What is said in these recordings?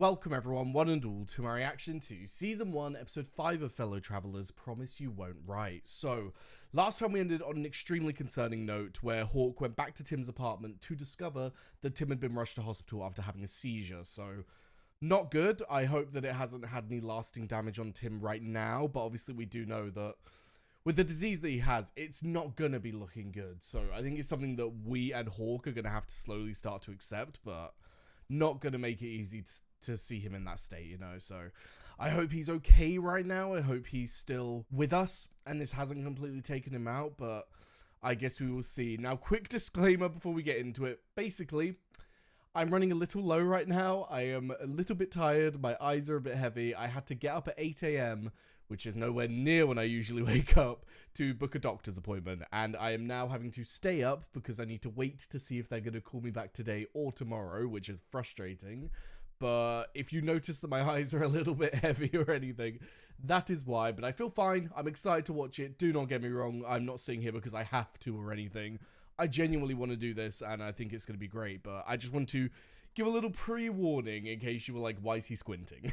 Welcome everyone, one and all, to my reaction to Season 1, Episode 5 of Fellow Travelers, Promise You Won't Write. So, last time we ended on an extremely concerning note where Hawk went back to Tim's apartment to discover that Tim had been rushed to hospital after having a seizure. So, not good. I hope that it hasn't had any lasting damage on Tim right now, but obviously we do know that with the disease that he has, it's not going to be looking good. So, I think it's something that we and Hawk are going to have to slowly start to accept, but not going to make it easy to see him in that state, you know. So I hope he's okay right now. I hope he's still with us and this hasn't completely taken him out, but I guess we will see. Now, quick disclaimer before we get into it. Basically, I'm running a little low right now. I am a little bit tired. My eyes are a bit heavy. I had to get up at 8 a.m., which is nowhere near when I usually wake up, to book a doctor's appointment. And I am now having to stay up because I need to wait to see if they're going to call me back today or tomorrow, which is frustrating. But if you notice that my eyes are a little bit heavy or anything, that is why. But I feel fine. I'm excited to watch it. Do not get me wrong. I'm not sitting here because I have to or anything. I genuinely want to do this and I think it's going to be great. But I just want to give a little pre-warning in case you were like, why is he squinting?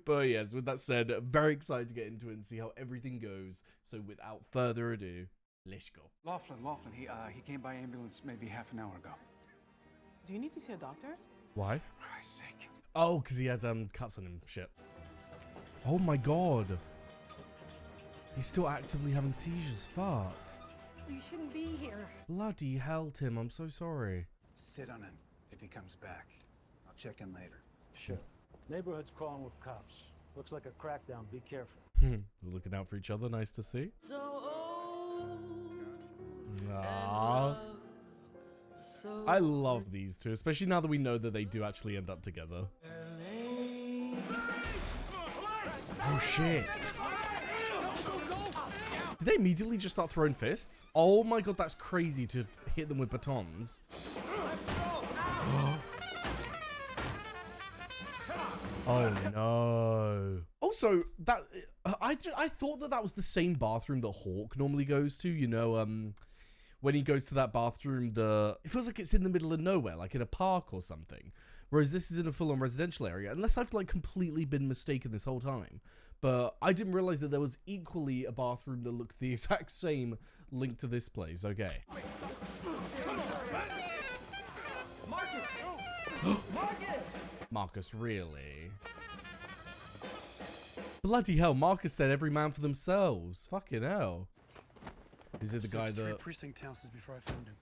But yes, with that said, very excited to get into it and see how everything goes. So without further ado, let's go. Laughlin, he came by ambulance maybe half an hour ago. Do you need to see a doctor? Why? For Christ's sake. Oh, because he had cuts on him, shit. Oh my god. He's still actively having seizures, fuck. You shouldn't be here. Bloody hell, Tim, I'm so sorry. Sit on him. If he comes back, I'll check in later. Sure. Neighborhood's crawling with cops. Looks like a crackdown. Be careful. We're looking out for each other. Nice to see. Aww. I love these two, especially now that we know that they do actually end up together. Oh shit. Did they immediately just start throwing fists? Oh my god, that's crazy to hit them with batons. Oh no. Also, that I thought that was the same bathroom that Hawk normally goes to, you know, when he goes to that bathroom, it feels like it's in the middle of nowhere, like in a park or something. Whereas this is in a full-on residential area, unless I've like completely been mistaken this whole time. But I didn't realize that there was equally a bathroom that looked the exact same linked to this place. Okay. Marcus, really? Bloody hell, Marcus said every man for themselves. Fucking hell. Is it the guy that... precinct houses before I found him.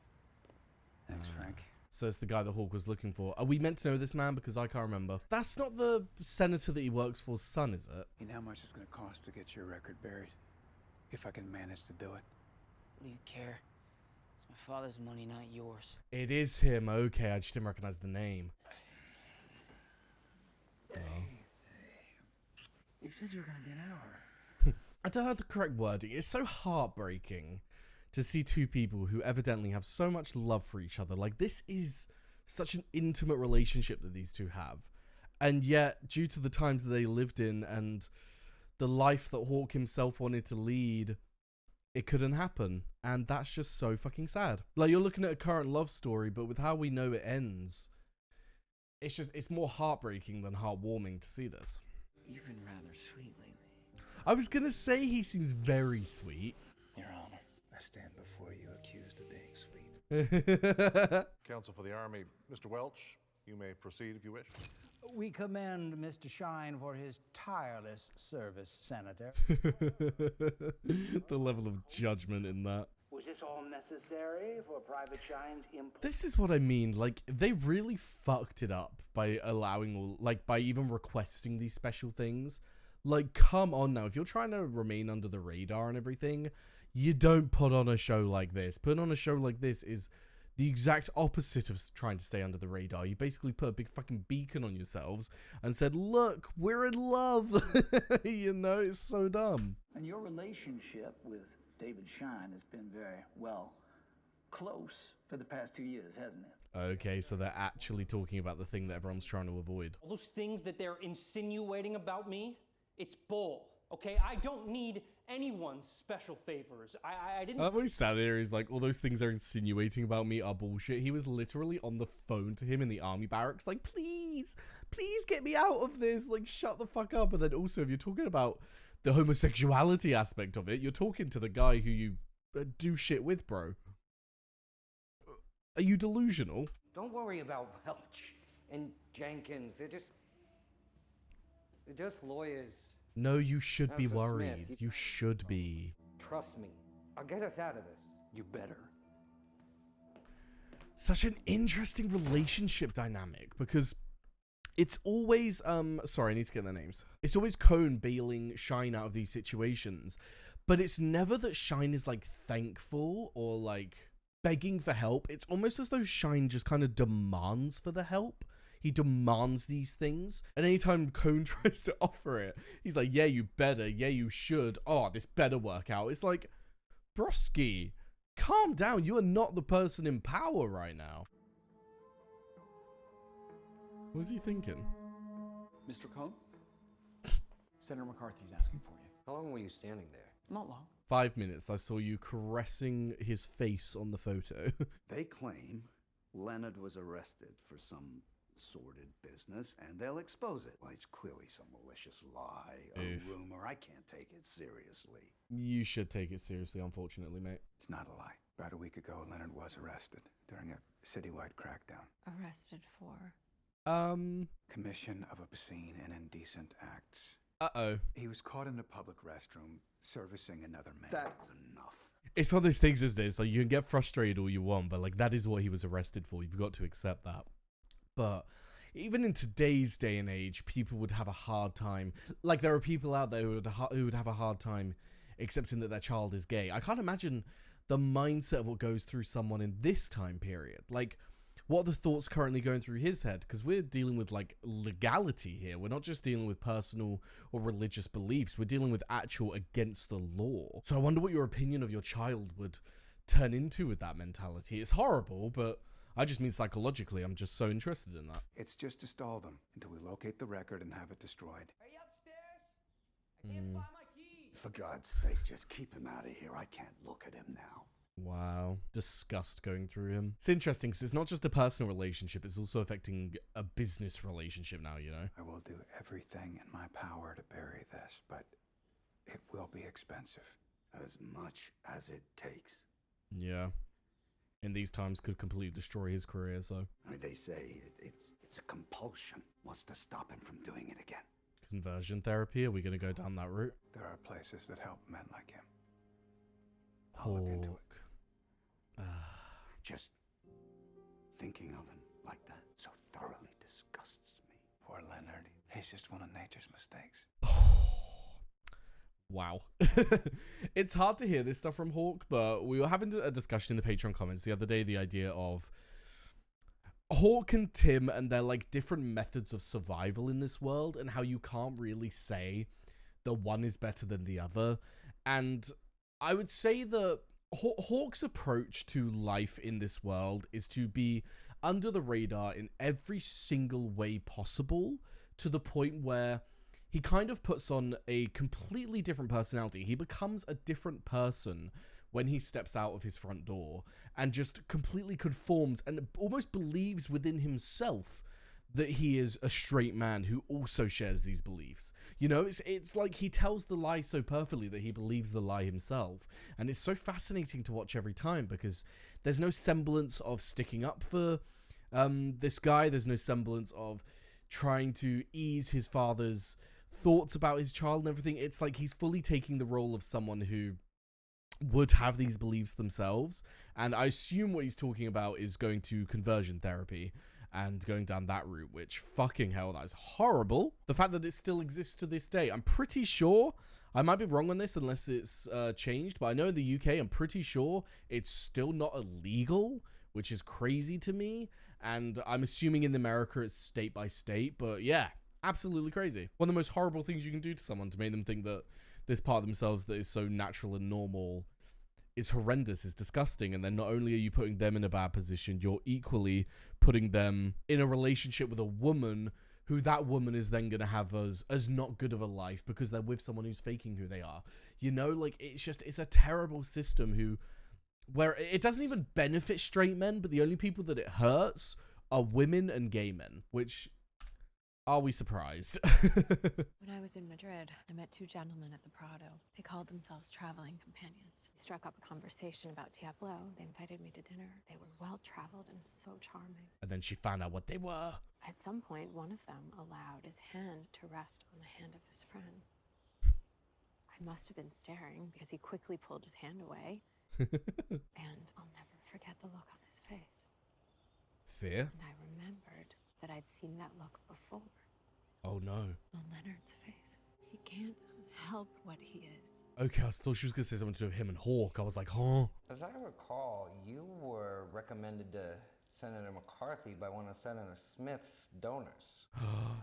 Thanks, Frank. So it's the guy that Hawk was looking for. Are we meant to know this man? Because I can't remember. That's not the senator that he works for's son, is it? You know how much it's going to cost to get your record buried? If I can manage to do it. What do you care? It's my father's money, not yours. It is him. Okay, I just didn't recognize the name. Oh. You said you were going to be an hour. I don't have the correct wording. It's so heartbreaking to see two people who evidently have so much love for each other. Like, this is such an intimate relationship that these two have. And yet, due to the times that they lived in and the life that Hawk himself wanted to lead, it couldn't happen. And that's just so fucking sad. Like, you're looking at a current love story, but with how we know it ends, it's more heartbreaking than heartwarming to see this. You've been rather sweet lately. I was gonna say he seems very sweet. Your Honor, I stand before you accused of being sweet. Counsel for the Army, Mr. Welch, you may proceed if you wish. We commend Mr. Shine for his tireless service, Senator. The level of judgment in that. Was this all necessary for Private Shine's input? This is what I mean. Like, they really fucked it up by allowing by even requesting these special things. Like, come on now. If you're trying to remain under the radar and everything, you don't put on a show like this. Putting on a show like this is the exact opposite of trying to stay under the radar. You basically put a big fucking beacon on yourselves and said, look, we're in love. You know, it's so dumb. And your relationship with David Shine has been very, well, close for the past 2 years, hasn't it? Okay, so they're actually talking about the thing that everyone's trying to avoid. All those things that they're insinuating about me, it's bull, okay? I don't need anyone's special favors. I didn't. That voice standing there is like, all those things they're insinuating about me are bullshit. He was literally on the phone to him in the army barracks, like, please get me out of this. Like, shut the fuck up. And then also, if you're talking about the homosexuality aspect of it, you're talking to the guy who you do shit with, bro. Are you delusional? Don't worry about Welch and Jenkins. They're just lawyers. No, you should be For worried. Smith, You should be. Trust me. I'll get us out of this. You better. Such an interesting relationship dynamic, because it's always sorry, I need to get their names. It's always Cone bailing Shine out of these situations, but it's never that Shine is like thankful or like begging for help. It's almost as though Shine just kind of demands for the help. He demands these things, and anytime Cone tries to offer it, he's like, yeah, you better, yeah, you should, oh, this better work out. It's like, broski, calm down. You are not the person in power right now. What was he thinking? Mr. Cone? Senator McCarthy's asking for you. How long were you standing there? Not long. 5 minutes. I saw you caressing his face on the photo. They claim Leonard was arrested for some sordid business, and they'll expose it. Well, it's clearly some malicious lie, a rumor. I can't take it seriously. You should take it seriously, unfortunately, mate. It's not a lie. About a week ago, Leonard was arrested during a citywide crackdown. Arrested for? Commission of obscene and indecent acts. Uh-oh. He was caught in a public restroom servicing another man. That's enough. It's one of those things, isn't it? It's like, you can get frustrated all you want, but like, that is what he was arrested for. You've got to accept that. But even in today's day and age, people would have a hard time. Like, there are people out there who would have a hard time accepting that their child is gay. I can't imagine the mindset of what goes through someone in this time period. Like, what are the thoughts currently going through his head? Because we're dealing with, like, legality here. We're not just dealing with personal or religious beliefs. We're dealing with actual against the law. So I wonder what your opinion of your child would turn into with that mentality. It's horrible, but I just mean psychologically. I'm just so interested in that. It's just to stall them until we locate the record and have it destroyed. Are you upstairs? I can't find my keys. For God's sake, just keep him out of here. I can't look at him now. Wow. Disgust going through him. It's interesting because it's not just a personal relationship. It's also affecting a business relationship now, you know? I will do everything in my power to bury this, but it will be expensive. As much as it takes. Yeah. In these times could completely destroy his career, so. I mean, they say it's a compulsion. What's to stop him from doing it again? Conversion therapy? Are we going to go down that route? There are places that help men like him. I'll look into it. Hawk. Just thinking of him like that so thoroughly disgusts me. Poor Leonard. He's just one of nature's mistakes. Wow. It's hard to hear this stuff from Hawk, but we were having a discussion in the Patreon comments the other day, the idea of Hawk and Tim and their like different methods of survival in this world, and how you can't really say that one is better than the other. And I would say that Hawk's approach to life in this world is to be under the radar in every single way possible, to the point where he kind of puts on a completely different personality. He becomes a different person when he steps out of his front door and just completely conforms and almost believes within himself that he is a straight man who also shares these beliefs. You know, it's like he tells the lie so perfectly that he believes the lie himself. And it's so fascinating to watch every time, because there's no semblance of sticking up for this guy. There's no semblance of trying to ease his father's thoughts about his child and everything. It's like he's fully taking the role of someone who would have these beliefs themselves. And I assume what he's talking about is going to conversion therapy and going down that route, which fucking hell, that is horrible. The fact that it still exists to this day, I'm pretty sure, I might be wrong on this unless it's changed, but I know in the UK, I'm pretty sure it's still not illegal, which is crazy to me. And I'm assuming in America it's state by state, but yeah, absolutely crazy. One of the most horrible things you can do to someone to make them think that this part of themselves that is so natural and normal is horrendous, is disgusting. And then not only are you putting them in a bad position, you're equally putting them in a relationship with a woman who that woman is then going to have as not good of a life because they're with someone who's faking who they are. You know, like, it's a terrible system where it doesn't even benefit straight men, but the only people that it hurts are women and gay men, which, are we surprised? When I was in Madrid, I met two gentlemen at the Prado. They called themselves traveling companions. We struck up a conversation about Diablo. They invited me to dinner. They were well-traveled and so charming. And then she found out what they were. At some point, one of them allowed his hand to rest on the hand of his friend. I must have been staring because he quickly pulled his hand away. And I'll never forget the look on his face. Fear? And I remembered that I'd seen that look before. Oh no. On Leonard's face. He can't help what he is. Okay, I thought she was going to say something to do with him and Hawk. I was like, huh? As I recall, you were recommended to Senator McCarthy by one of Senator Smith's donors.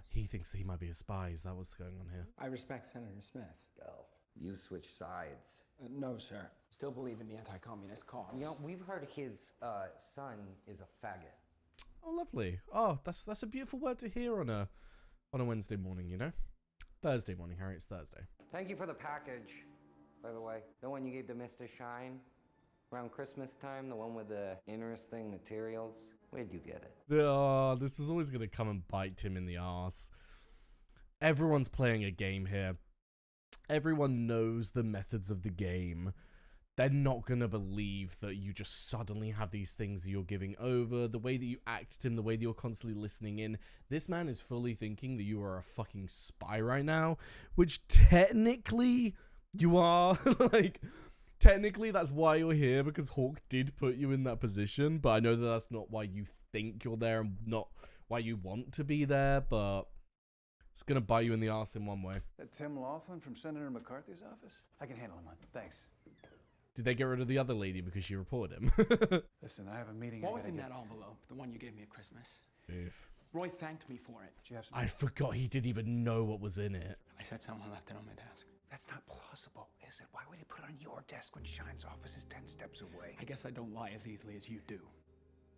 He thinks that he might be a spy. Is that what's going on here? I respect Senator Smith. Oh, you switched sides. No, sir. Still believe in the anti-communist cause. You know, we've heard his son is a faggot. Oh, lovely. Oh, that's a beautiful word to hear on a Wednesday morning, you know? Thursday morning, Harry. It's Thursday. Thank you for the package, by the way. The one you gave to Mr. Shine around Christmas time, the one with the interesting materials. Where'd you get it? Oh, this was always going to come and bite him in the ass. Everyone's playing a game here. Everyone knows the methods of the game. They're not going to believe that you just suddenly have these things that you're giving over. The way that you act to him, the way that you're constantly listening in. This man is fully thinking that you are a fucking spy right now, which technically you are. Like, technically that's why you're here, because Hawk did put you in that position. But I know that that's not why you think you're there and not why you want to be there, but it's going to bite you in the ass in one way. Tim Laughlin from Senator McCarthy's office? I can handle him, hon. Thanks. Did they get rid of the other lady because she reported him? Listen, I have a meeting. What was in that envelope? The one you gave me at Christmas? Oof. Roy thanked me for it. Did you have some? I forgot he didn't even know what was in it. I said someone left it on my desk. That's not plausible, is it? Why would he put it on your desk when Shine's office is 10 steps away? I guess I don't lie as easily as you do.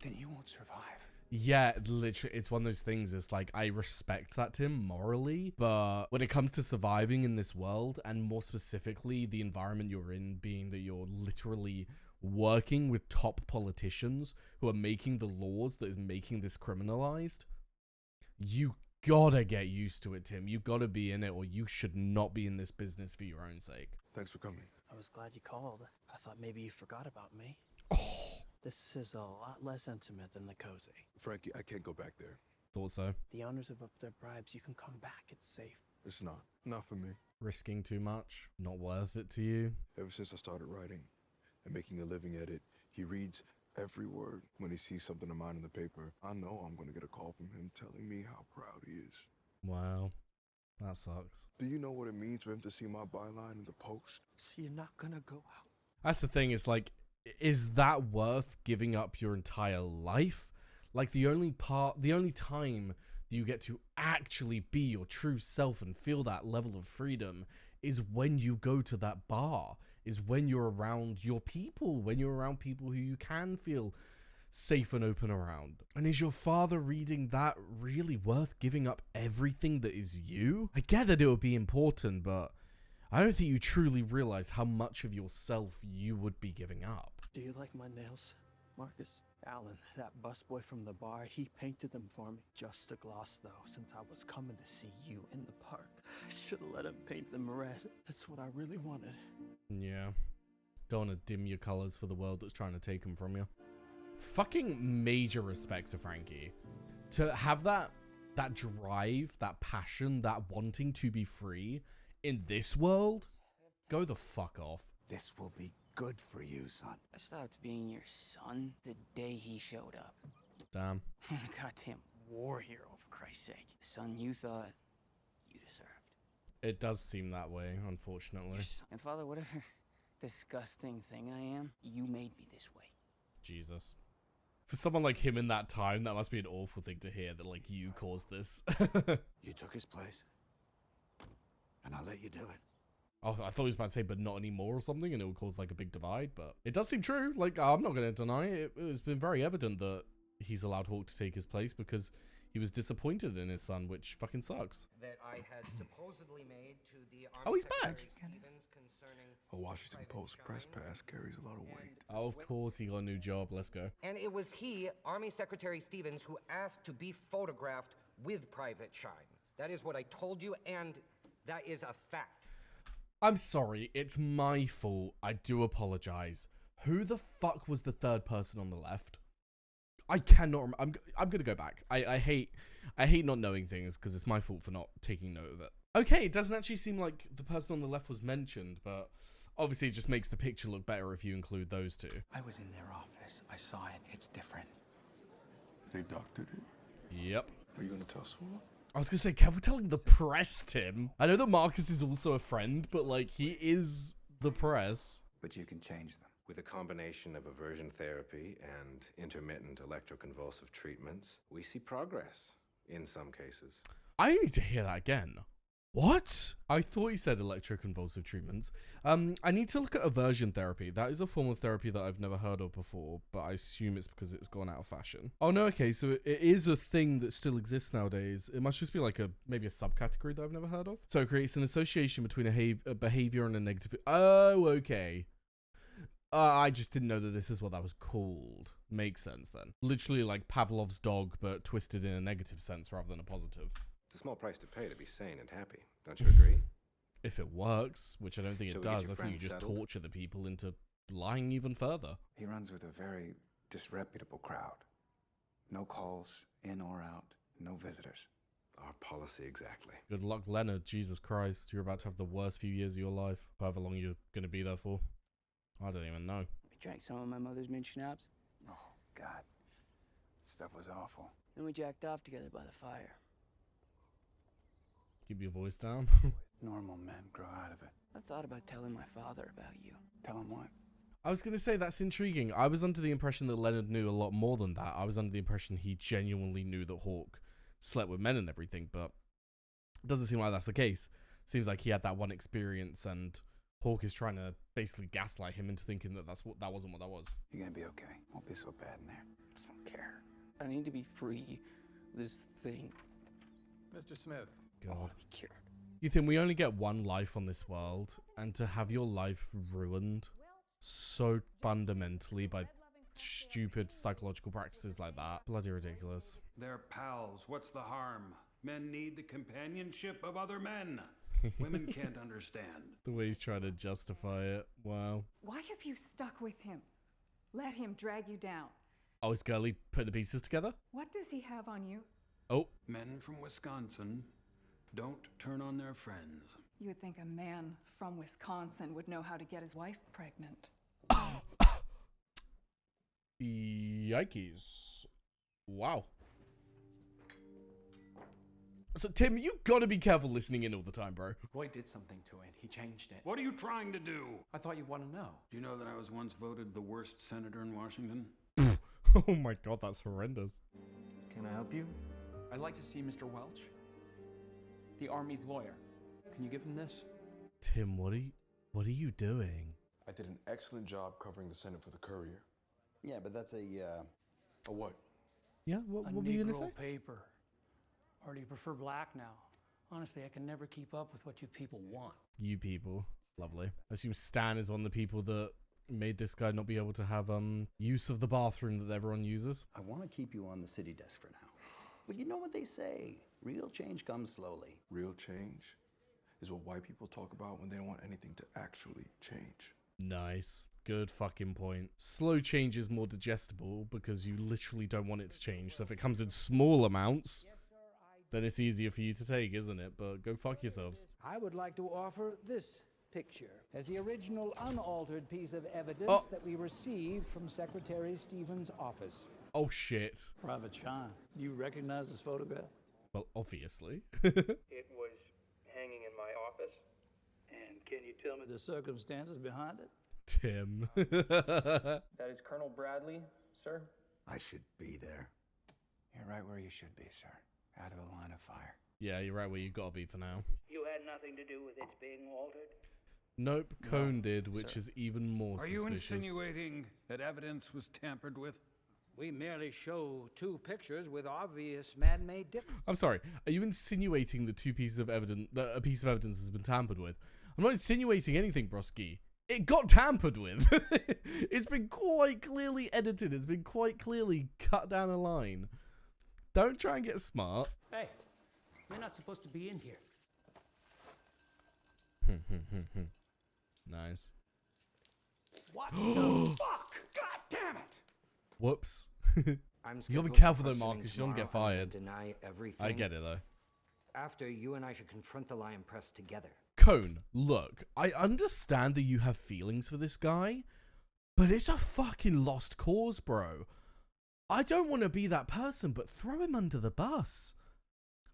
Then you won't survive. Yeah, literally, it's one of those things. It's like, I respect that, Tim, morally, but when it comes to surviving in this world, and more specifically, the environment you're in, being that you're literally working with top politicians who are making the laws that is making this criminalized, you gotta get used to it, Tim. You gotta be in it, or you should not be in this business for your own sake. Thanks for coming. I was glad you called. I thought maybe you forgot about me. Oh. This is a lot less intimate than the cozy. Frankie, I can't go back there. Thought so. The owners have upped their bribes. You can come back. It's safe. It's not. Not for me. Risking too much? Not worth it to you? Ever since I started writing and making a living at it, he reads every word. When he sees something of mine in the paper, I know I'm going to get a call from him telling me how proud he is. Wow. That sucks. Do you know what it means for him to see my byline in the Post? So you're not gonna go out? That's the thing, it's like, is that worth giving up your entire life? Like, the only time that you get to actually be your true self and feel that level of freedom is when you go to that bar, is when you're around your people, when you're around people who you can feel safe and open around. And is your father reading that really worth giving up everything that is you? I get that it would be important, but I don't think you truly realize how much of yourself you would be giving up. Do you like my nails, Marcus? Alan, that busboy from the bar, he painted them for me. Just a gloss, though, since I was coming to see you in the park. I should have let him paint them red. That's what I really wanted. Yeah. Don't want to dim your colors for the world that's trying to take them from you. Fucking major respect to Frankie. To have that drive, that passion, that wanting to be free in this world, go the fuck off. This will be good for you, son. I stopped being your son the day he showed up. Damn. I'm a goddamn war hero, for Christ's sake. The son you thought you deserved. It does seem that way, unfortunately. And Father, whatever disgusting thing I am, you made me this way. Jesus. For someone like him in that time, that must be an awful thing to hear, that, like, you caused this. You took his place, and I'll let you do it. Oh, I thought he was about to say, but not anymore or something, and it would cause, like, a big divide, but it does seem true. Like, I'm not going to deny it. It's been very evident that he's allowed Hawk to take his place, because he was disappointed in his son, which fucking sucks. That I had supposedly made to the Oh, he's back. Stevens concerning A Washington Post press pass carries a lot of weight. Oh, of course he got a new job. Let's go. And it was he, Army Secretary Stevens, who asked to be photographed with Private Shine. That is what I told you, and that is a fact. I'm sorry. It's my fault. I do apologize. Who the fuck was the third person on the left? I cannot remember. I'm gonna go back. I hate not knowing things because it's my fault for not taking note of it. Okay, it doesn't actually seem like the person on the left was mentioned, but obviously it just makes the picture look better if you include those two. I was in their office. I saw it. It's different. They doctored it? Yep. Are you gonna tell someone? I was gonna say, careful telling the press, Tim. I know that Marcus is also a friend, but like, he is the press. But you can change them. With a combination of aversion therapy and intermittent electroconvulsive treatments, we see progress in some cases. I need to hear that again. What? I thought you said electroconvulsive treatments. I need to look at aversion therapy. That is a form of therapy that I've never heard of before, but I assume it's because it's gone out of fashion. Oh no, okay, so it is a thing that still exists nowadays. It must just be like maybe a subcategory that I've never heard of. So it creates an association between a behavior and a negative. Oh, okay. I just didn't know that this is what that was called. Makes sense then. Literally like Pavlov's dog, but twisted in a negative sense rather than a positive. It's a small price to pay to be sane and happy. Don't you agree? If it works, which I don't think it does, I think you just torture the people into lying even further. He runs with a very disreputable crowd. No calls, in or out, no visitors. Our policy exactly. Good luck, Leonard. Jesus Christ, you're about to have the worst few years of your life. However long you're going to be there for. I don't even know. I drank some of my mother's mint schnapps. Oh, God. That stuff was awful. Then we jacked off together by the fire. Keep your voice down. Normal men grow out of it. I've thought about telling my father about you. Tell him what? I was going to say, that's intriguing. I was under the impression that Leonard knew a lot more than that. I was under the impression he genuinely knew that Hawk slept with men and everything, but it doesn't seem like that's the case. Seems like he had that one experience and Hawk is trying to basically gaslight him into thinking that that wasn't what that was. You're gonna be okay. Won't be so bad in there. I don't care. I need to be free. This thing. Mr. Smith. God. Be cured. You think we only get one life on this world, and to have your life ruined so fundamentally by stupid psychological practices like that? Bloody ridiculous. They're pals. What's the harm? Men need the companionship of other men. Women can't understand. The way he's trying to justify it. Wow. Why have you stuck with him? Let him drag you down. Oh, is Gurley putting the pieces together? What does he have on you? Oh. Men from Wisconsin don't turn on their friends. You would think a man from Wisconsin would know how to get his wife pregnant. Yikes. Wow. So, Tim, you gotta be careful listening in all the time, bro. Roy did something to it. He changed it. What are you trying to do? I thought you'd want to know. Do you know that I was once voted the worst senator in Washington? Oh my god, that's horrendous. Can I help you? I'd like to see Mr. Welch, the Army's lawyer. Can you give him this? Tim, what are you doing? I did an excellent job covering the Senate for the Courier. Yeah, but that's a what? Yeah, what were you gonna say? Paper. Or do you prefer black now? Honestly, I can never keep up with what you people want. You people. Lovely. I assume Stan is one of the people that made this guy not be able to have use of the bathroom that everyone uses. I want to keep you on the city desk for now. But you know what they say. Real change comes slowly. Real change is what white people talk about when they don't want anything to actually change. Nice. Good fucking point. Slow change is more digestible because you literally don't want it to change. So if it comes in small amounts, then it's easier for you to take, isn't it? But go fuck yourselves. I would like to offer this picture as the original unaltered piece of evidence that we received from Secretary Stevens' office. Oh shit. Private Shine, do you recognize this photograph? Well, obviously. It was hanging in my office. And can you tell me the circumstances behind it? Tim. That is Colonel Bradley, sir? I should be there. You're right where you should be, sir. Out of the line of fire. Yeah, you're right where you gotta be for now. You had nothing to do with its being altered? Nope, Cone did, which is even more Are suspicious. you insinuating that evidence was tampered with? We merely show two pictures with obvious man-made differences. I'm sorry. Are you insinuating that a piece of evidence has been tampered with? I'm not insinuating anything, Broski. It got tampered with. It's been quite clearly edited. It's been quite clearly cut down a line. Don't try and get smart. Hey, you're not supposed to be in here. Nice. What the fuck? God damn it! Whoops. I'm You gotta be scheduled careful for though, questioning Marcus. You don't get tomorrow. I'm fired. gonna deny everything. I get it though. After, you and I should confront the Lion Press together. Cone, look, I understand that you have feelings for this guy, but it's a fucking lost cause, bro. I don't want to be that person, but throw him under the bus.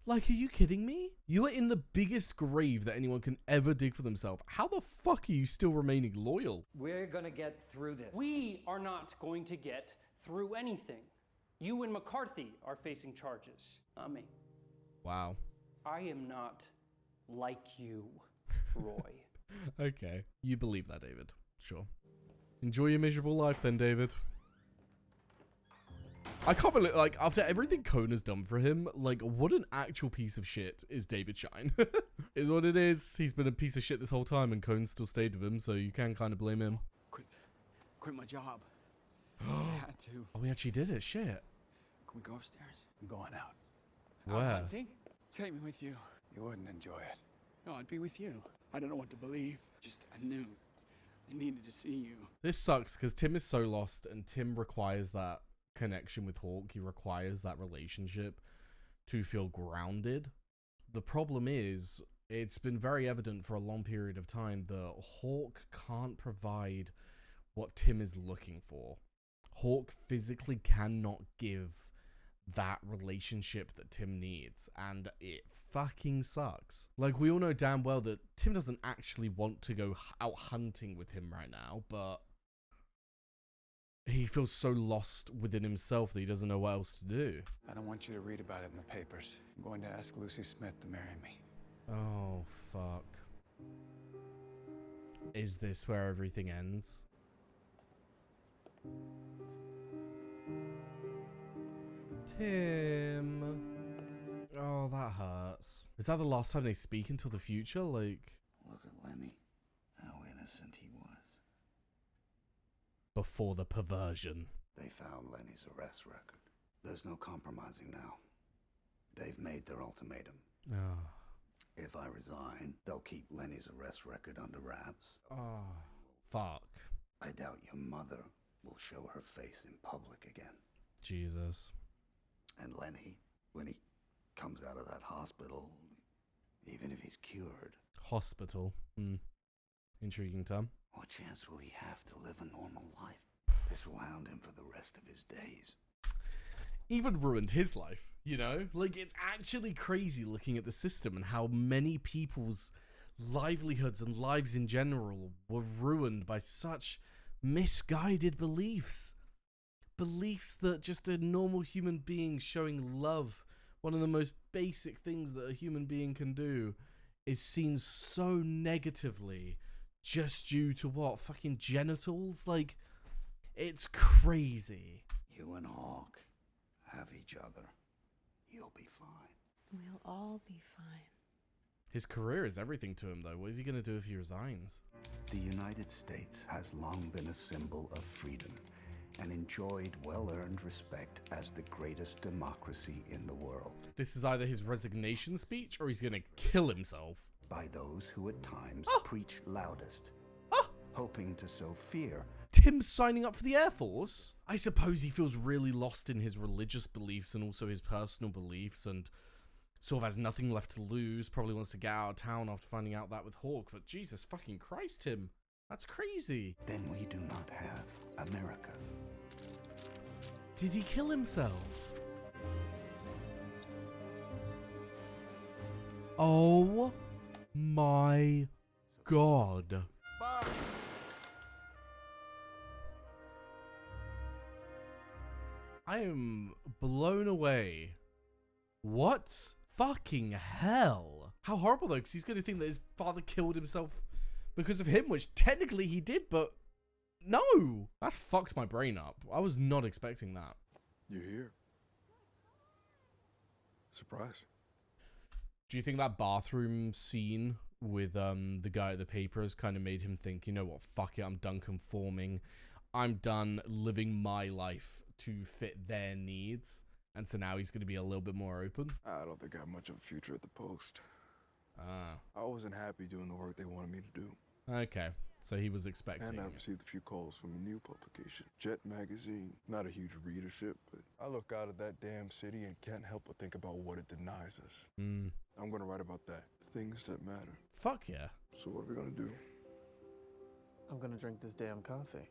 Like, are you kidding me? You are in the biggest grave that anyone can ever dig for themselves. How the fuck are you still remaining loyal? We're gonna get through this. We are not going to get through anything. You and McCarthy are facing charges, not me. Wow. I am not like you, Roy. Okay. You believe that, David. Sure. Enjoy your miserable life then, David. I can't believe, like, after everything Cone has done for him, like, what an actual piece of shit is David Shine. Is what it is. He's been a piece of shit this whole time, and Cone still stayed with him, so you can kind of blame him. Quit my job. I had to. Oh, we actually did it. Shit. Can we go upstairs? I'm going out. Where? Hunting? Take me with you. You wouldn't enjoy it. No, I'd be with you. I don't know what to believe. Just, I knew. I needed to see you. This sucks, because Tim is so lost, and Tim requires that connection with Hawk. He requires that relationship to feel grounded. The problem is, it's been very evident for a long period of time that Hawk can't provide what Tim is looking for. Hawk physically cannot give that relationship that Tim needs, and it fucking sucks. Like, we all know damn well that Tim doesn't actually want to go out hunting with him right now, but he feels so lost within himself that he doesn't know what else to do. I don't want you to read about it in the papers. I'm going to ask Lucy Smith to marry me. Oh, fuck. Is this where everything ends? Tim. Oh, that hurts. Is that the last time they speak until the future? Like, Look at Lenny. How innocent he was. before the perversion. They found Lenny's arrest record. There's no compromising now. They've made their ultimatum. Oh. If I resign, they'll keep Lenny's arrest record under wraps. Oh, fuck. I doubt your mother will show her face in public again. Jesus. And Lenny, when he comes out of that hospital, even if he's cured, Hospital. Intriguing term. what chance will he have to live a normal life? This will hound him for the rest of his days. Even ruined his life, you know? Like, it's actually crazy looking at the system and how many people's livelihoods and lives in general were ruined by such misguided beliefs. Beliefs that just a normal human being showing love, one of the most basic things that a human being can do, is seen so negatively just due to what? Fucking genitals? Like, it's crazy. You and Hawk have each other. You'll be fine. We'll all be fine. His career is everything to him, though. What is he going to do if he resigns? The United States has long been a symbol of freedom and enjoyed well-earned respect as the greatest democracy in the world. This is either his resignation speech or he's going to kill himself. By those who at times preach loudest, hoping to sow fear. Tim's signing up for the Air Force? I suppose he feels really lost in his religious beliefs and also his personal beliefs and sort of has nothing left to lose, probably wants to get out of town after finding out that with Hawk, but Jesus fucking Christ, Tim. That's crazy. Then we do not have America. Did he kill himself? Oh my God. I am blown away. What? Fucking hell. How horrible though, because he's going to think that his father killed himself because of him, which technically he did, but no. That fucked my brain up. I was not expecting that. You're here. Surprise. Do you think that bathroom scene with the guy at the papers kind of made him think, you know what, fuck it, I'm done conforming. I'm done living my life to fit their needs. And so now he's going to be a little bit more open? I don't think I have much of a future at the Post. Ah. I wasn't happy doing the work they wanted me to do. Okay, so he was expecting. And I received a few calls from a new publication, Jet Magazine. Not a huge readership, but I look out at that damn city and can't help but think about what it denies us. I'm gonna write about that. Things that matter. Fuck yeah. So what are we gonna do? I'm gonna drink this damn coffee.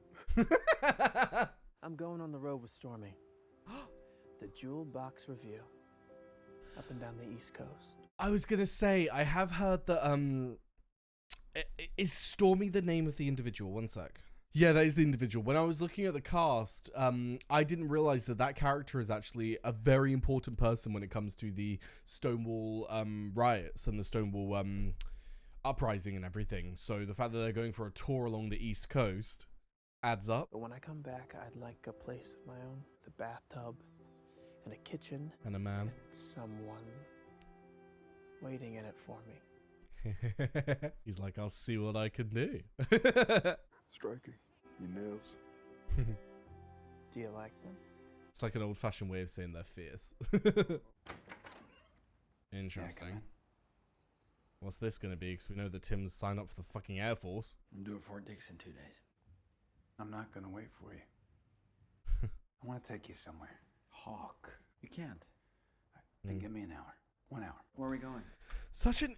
I'm going on the road with Stormy. The Jewel Box Review. Up and down the East Coast. I was gonna say, I have heard that, is Stormy the name of the individual? One sec. Yeah, that is the individual. When I was looking at the cast, I didn't realize that that character is actually a very important person when it comes to the Stonewall riots and the Stonewall uprising and everything. So the fact that they're going for a tour along the East Coast adds up. But when I come back, I'd like a place of my own. The bathtub, and a kitchen. And a man. And someone waiting in it for me. He's like, I'll see what I can do. Striking. Your nails. Do you like them? It's like an old-fashioned way of saying they're fierce. Interesting. Yeah, What's this going to be? Because we know that Tim's signed up for the fucking Air Force. I'm doing Fort Dix in 2 days. I'm not going to wait for you. I want to take you somewhere. Hawk, you can't. Then give me an hour. 1 hour. Where are we going? Such an...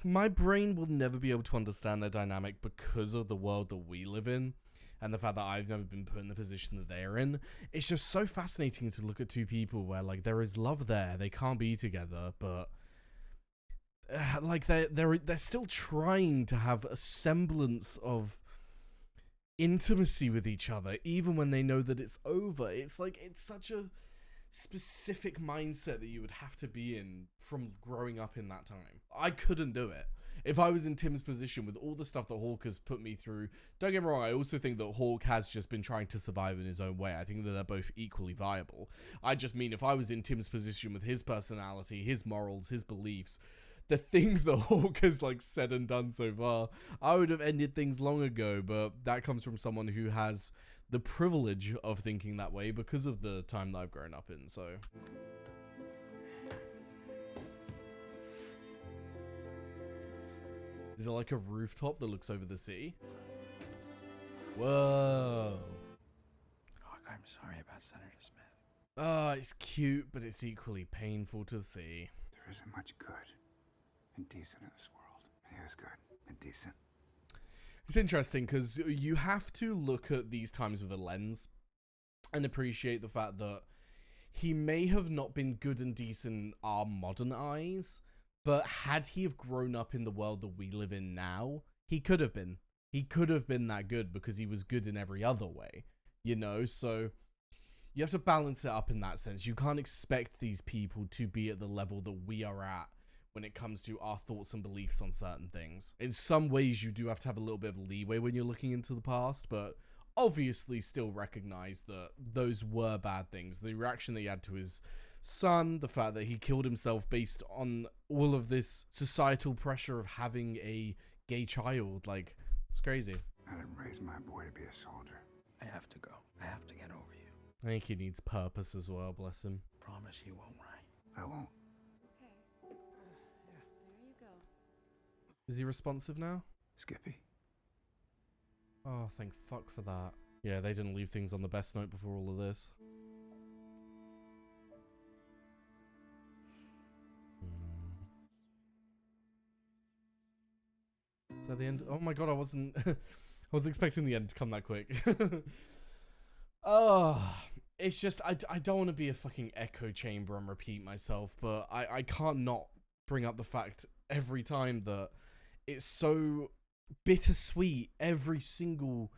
my brain will never be able to understand their dynamic because of the world that we live in and the fact that I've never been put in the position that they're in. It's just so fascinating to look at two people where, like, there is love there. They can't be together, but... like, they're still trying to have a semblance of intimacy with each other, even when they know that it's over. It's like, it's such a specific mindset that you would have to be in from growing up in that time. I couldn't do it. If I was in Tim's position with all the stuff that Hawk has put me through, don't get me wrong, I also think that Hawk has just been trying to survive in his own way. I think that they're both equally viable. I just mean if I was in Tim's position with his personality, his morals, his beliefs, the things that Hawk has like said and done so far, I would have ended things long ago, but that comes from someone who has the privilege of thinking that way because of the time that I've grown up in, so... Is it like a rooftop that looks over the sea? Whoa. Hawk, I'm sorry about Senator Smith. Oh, it's cute, but it's equally painful to see. There isn't much good and decent in this world. He is good and decent. It's interesting because you have to look at these times with a lens and appreciate the fact that he may have not been good and decent in our modern eyes, but had he have grown up in the world that we live in now, he could have been. He could have been that good because he was good in every other way, you know? So you have to balance it up in that sense. You can't expect these people to be at the level that we are at when it comes to our thoughts and beliefs on certain things. In some ways, you do have to have a little bit of leeway when you're looking into the past, but obviously still recognize that those were bad things. The reaction that he had to his son, the fact that he killed himself based on all of this societal pressure of having a gay child, like, it's crazy. I didn't raise my boy to be a soldier. I have to go. I have to get over you. I think he needs purpose as well, bless him. Promise you won't write. I won't. Is he responsive now? Skippy. Oh, thank fuck for that. Yeah, they didn't leave things on the best note before all of this. Is that the end? Oh my god, I wasn't... I was expecting the end to come that quick. Oh, it's just... I don't want to be a fucking echo chamber and repeat myself, but I can't not bring up the fact every time that it's so bittersweet every single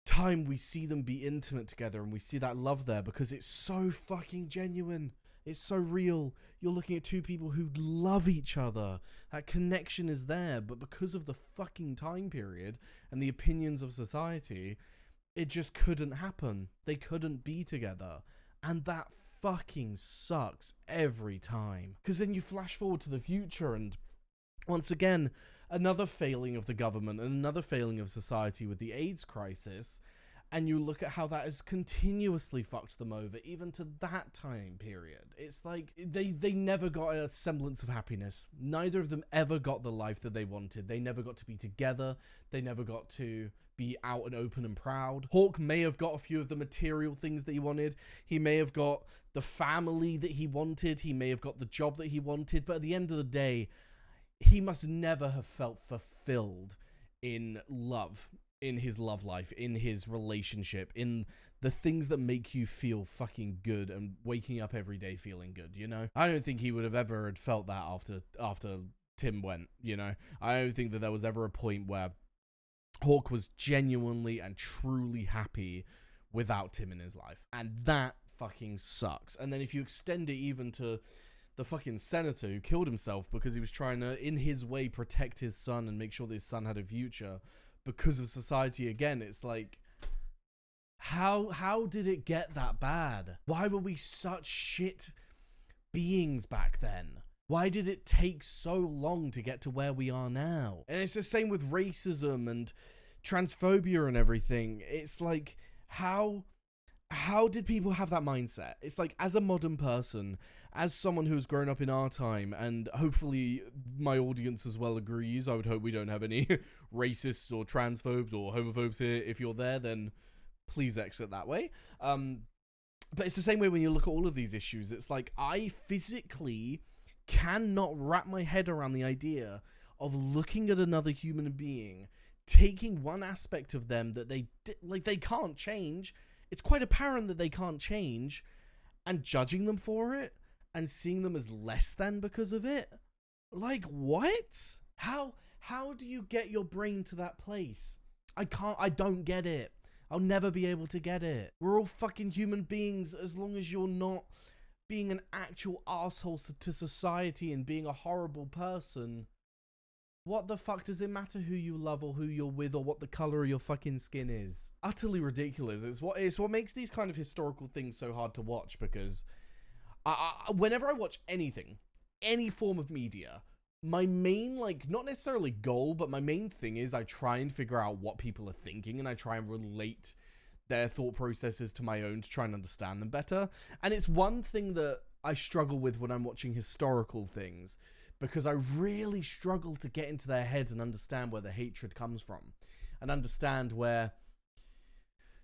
time we see them be intimate together and we see that love there because it's so fucking genuine. It's so real. You're looking at two people who love each other. That connection is there, but because of the fucking time period and the opinions of society, it just couldn't happen. They couldn't be together. And that fucking sucks every time. Because then you flash forward to the future and once again, another failing of the government and another failing of society with the AIDS crisis. And you look at how that has continuously fucked them over, even to that time period. It's like, they never got a semblance of happiness. Neither of them ever got the life that they wanted. They never got to be together. They never got to be out and open and proud. Hawk may have got a few of the material things that he wanted. He may have got the family that he wanted. He may have got the job that he wanted. But at the end of the day, he must never have felt fulfilled in love, in his love life, in his relationship, in the things that make you feel fucking good and waking up every day feeling good, you know? I don't think he would have ever had felt that after Tim went, you know? I don't think that there was ever a point where Hawk was genuinely and truly happy without Tim in his life. And that fucking sucks. And then if you extend it even to the fucking senator who killed himself because he was trying to, in his way, protect his son and make sure that his son had a future because of society again, it's like, how did it get that bad? Why were we such shit beings back then? Why did it take so long to get to where we are now? And it's the same with racism and transphobia and everything. It's like, how did people have that mindset? It's like, as a modern person, as someone who's grown up in our time, and hopefully my audience as well agrees, I would hope we don't have any racists or transphobes or homophobes here. If you're there, then please exit that way. But it's the same way when you look at all of these issues. It's like, I physically cannot wrap my head around the idea of looking at another human being, taking one aspect of them that they can't change. It's quite apparent that they can't change, and judging them for it and seeing them as less than because of it. Like, what? How do you get your brain to that place? I don't get it. I'll never be able to get it. We're all fucking human beings as long as you're not being an actual asshole to society and being a horrible person. What the fuck does it matter who you love or who you're with or what the color of your fucking skin is? Utterly ridiculous. It's what makes these kind of historical things so hard to watch, because whenever I watch anything, any form of media, my main, like, not necessarily goal, but my main thing is I try and figure out what people are thinking and I try and relate their thought processes to my own to try and understand them better. And it's one thing that I struggle with when I'm watching historical things, because I really struggle to get into their heads and understand where the hatred comes from and understand where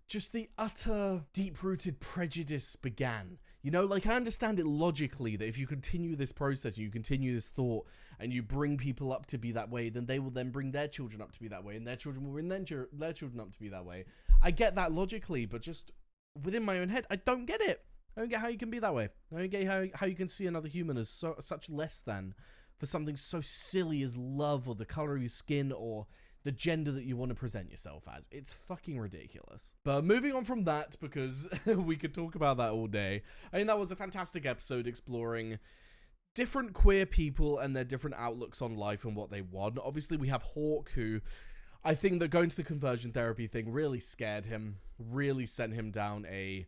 just the utter deep-rooted prejudice began. You know, like, I understand it logically that if you continue this process, you continue this thought, and you bring people up to be that way, then they will then bring their children up to be that way, and their children will bring their children up to be that way. I get that logically, but just within my own head, I don't get it. I don't get how you can be that way. I don't get how you can see another human as such less than for something so silly as love or the color of your skin or the gender that you want to present yourself as. It's fucking ridiculous. But moving on from that, because we could talk about that all day. I mean, that was a fantastic episode exploring different queer people and their different outlooks on life and what they want. Obviously, we have Hawk, who I think that going to the conversion therapy thing really scared him, really sent him down a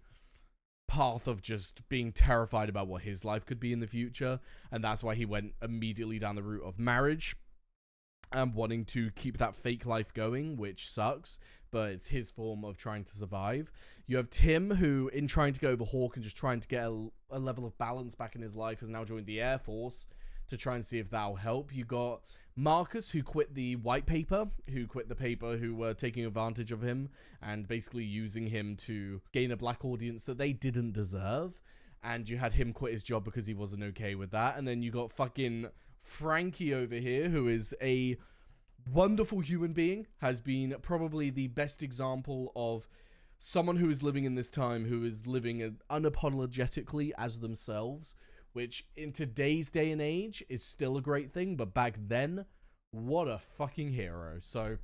path of just being terrified about what his life could be in the future. And that's why he went immediately down the route of marriage and wanting to keep that fake life going, which sucks, but it's his form of trying to survive. You have Tim, who, in trying to go over Hawk and just trying to get a level of balance back in his life, has now joined the Air Force to try and see if that'll help. You got Marcus, who quit the white paper, who were taking advantage of him and basically using him to gain a black audience that they didn't deserve. And you had him quit his job because he wasn't okay with that. And then you got fucking Frankie over here, who is a wonderful human being, has been probably the best example of someone who is living in this time, who is living unapologetically as themselves, which in today's day and age is still a great thing, but back then, what a fucking hero. So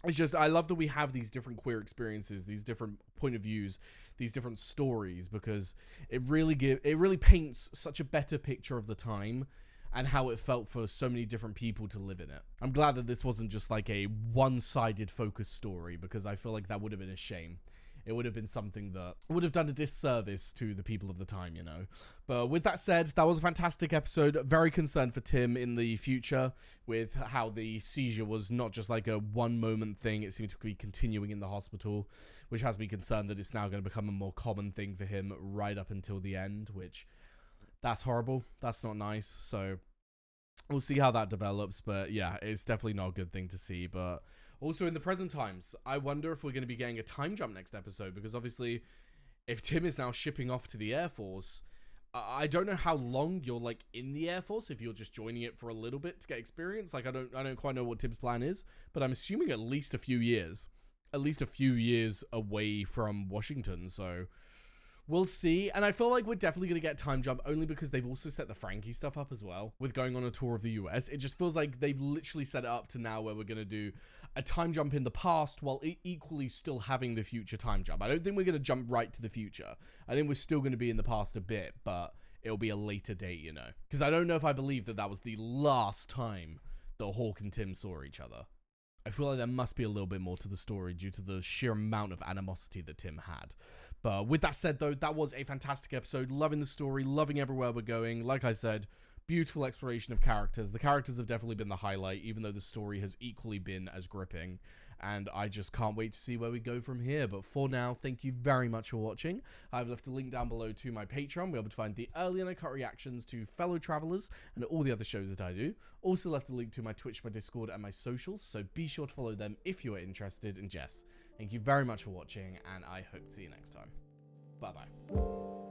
it's just, I love that we have these different queer experiences, these different point of views, these different stories, because it really paints such a better picture of the time and how it felt for so many different people to live in it. I'm glad that this wasn't just like a one-sided focus story, because I feel like that would have been a shame it would have been something that would have done a disservice to the people of the time, you know. But with that said, that was a fantastic episode. Very concerned for Tim in the future with how the seizure was not just like a one moment thing. It seemed to be continuing in the hospital, which has me concerned that it's now going to become a more common thing for him right up until the end, which that's horrible. That's not nice. So we'll see how that develops. But yeah, it's definitely not a good thing to see. But also in the present times, I wonder if we're going to be getting a time jump next episode, because obviously if Tim is now shipping off to the Air Force, I don't know how long you're like in the Air Force, if you're just joining it for a little bit to get experience. Like I don't quite know what Tim's plan is, but I'm assuming at least a few years away from Washington. So we'll see. And I feel like we're definitely going to get time jump only because they've also set the Frankie stuff up as well with going on a tour of the US. It just feels like they've literally set it up to now where we're going to do a time jump in the past while equally still having the future time jump. I don't think we're going to jump right to the future. I think we're still going to be in the past a bit, but it'll be a later date, you know, because I don't know if I believe that that was the last time that Hawk and Tim saw each other. I feel like there must be a little bit more to the story due to the sheer amount of animosity that Tim had. But with that said, though, that was a fantastic episode. Loving the story, loving everywhere we're going. Like I said, beautiful exploration of characters. The characters have definitely been the highlight, even though the story has equally been as gripping. And I just can't wait to see where we go from here. But for now, thank you very much for watching. I've left a link down below to my Patreon. We're able to find the early and uncut reactions to Fellow Travelers and all the other shows that I do. Also left a link to my Twitch, my Discord, and my socials. So be sure to follow them if you are interested. And Jess, thank you very much for watching, and I hope to see you next time. Bye-bye.